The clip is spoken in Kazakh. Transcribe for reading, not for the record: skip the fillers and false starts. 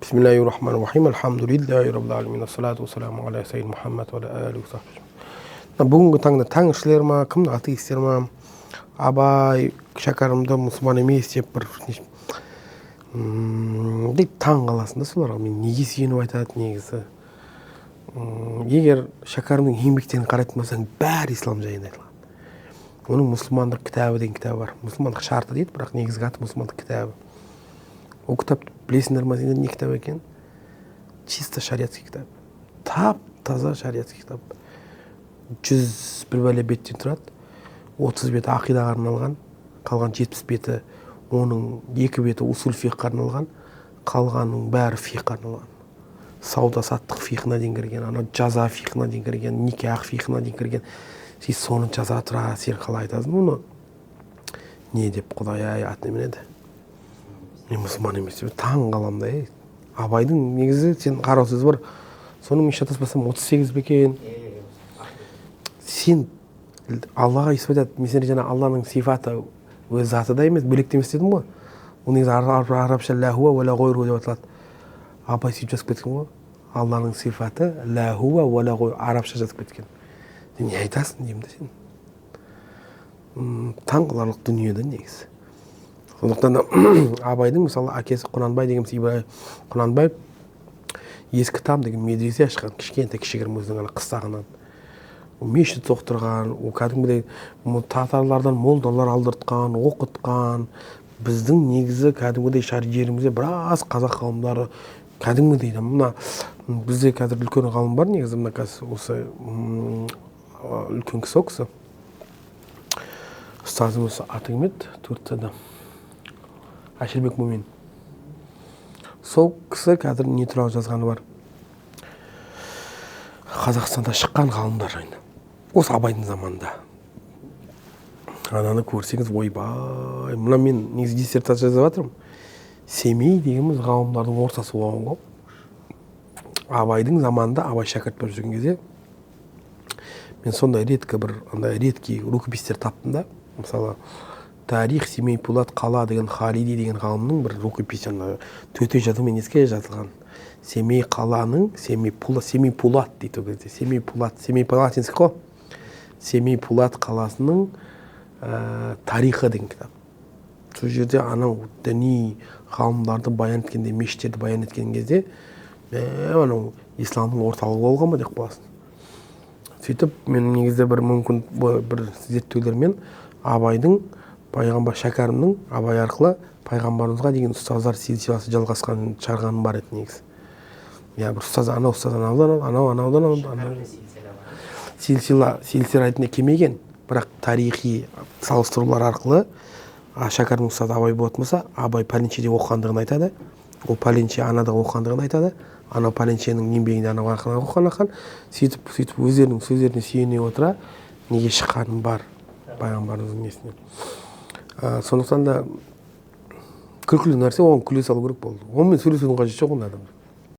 Бисмиллахир-рахманир-рахим. Алхамдулиллахи раббил аламин. Ассалату вассаламу аля саййид Мухаммад ва аля алихи ва сахбихи. Бүгінгі таңда тәңіршілер ма, кімді атеистер ма, Абай шәкәрімді мұсылман емес деп бір дейді таң қаласында соларға мен неге сүйеніп айтады негізі. Егер шәкәрімнің еңбектерін қарайтын болсаң, бәрі ислам жайында айтылған. Оның мұсылмандық кітабы деген кітабы бар. Мұсылмандық шарты дейді, бірақ негізгі аты мұсылмандық кітабы. Ол кітап білесіңдер ме, сендер не кітап екен? Чисто шариатский кітап. Тап-таза шариатский кітап. 101 бәле беттен тұрады. 30 беті ақидаға арналған, қалған 70 беті оның 2 беті усул фиққа арналған, қалғанның бәрі фиққа арналған. Сауда саттық фиқына дейін кірген, ана жаза фиқына дейін кірген, никах фиқына дейін кірген. Сен соны жаза тұра, сен қалай айтасың оны? Не деп Құдай ат неменеді? Мен мұсылман емес деп таң қаламда. Абайдың негізі сен қарау сөзі бар. Соның мен шатаспасам 38 бекен. Сен Аллаға исбат етіп, мен жаңа Алланың сифаты өз заты да емес, бөлек емес дедім ғой. Ол негізі арабша ла хуа ва ла ғойру деп аталады. Абай сөйтіп жазып кеткен ғой. Алланың сифаты ла хуа ва ла ғойру, арабша жазып кеткен. Сен не айтасың деймін де сен. Таң қаларлық дүниеде негізі. Сондықтан да Абайдың мысалы әкесі Құнанбай деген Құнанбай ескі там деген медресе ашқан, кішігірім өзінің қыстағынан. Мешіт соқтырған, кәдімгідей татарлардан молдалар алдыртқан, оқытқан. Біздің негізі кәдімгідей жерімізде біраз қазақ ғалымдары кәдімгідей. Мына бізде қазір үлкен ғалым бар негізі, мына осы үлкен кісі оқысы. Ұстазымыз аты кім еді? Турцияда. Әшірбек Мөмен. Сол кісі қазір не туралы жазғаны бар. Қазақстанда шыққан ғалымдар жайында. Осы Абайдың заманында. Ананы көрсеңіз, ойбай, мына мен негізі диссертация жазып жатырмын. Семей дегеніміз ғалымдардың ортасы болған ғой. Абайдың заманында Абай шәкірт болып жүрген кезде мен сондай редкий рукопистер таптым да. Мысалы, Тарих Семей Пулат қала деген Халиди деген ғалымның бір рукописі, төте жадымен еске жазылған. Семей қаланың, Семей Пулат дейді ол кезде. Семей Палатинск қой. Семей Пулат қаласының тарихы деген кітап. Сол жерде анау діни ғалымдарды баян еткенде, мешіттерді баян еткен кезде, анау исламның орталығы болған ба деп қаласың. Сөйтіп, мен негізде мүмкін бір зерттеулермен Абайдың пайғамбар шәкәрімнің Абай арқылы пайғамбарымызға деген ұстаздар силсиласы жалғасқан шығарғаным бар еді негізі. Я бір ұстаз анаудан силсила ретінде келмеген, бірақ тарихи салыстырулар арқылы шәкәрімнің ұстазы Абай болатын болса, Абай пәленшеде оқығандығын айтады, ол пәленше анада оқығандығын айтады, анау пәленшенің еңбегінде анау оқыған, сөйтіп өздерінің сөздеріне сүйене отыра неге шыққаным бар пайғамбарымыздың несінен. Сондықтан да күлкілі нәрсе, оған күле салу керек болды. Онымен сөйлесудің қажеті жоқ онда адамдар.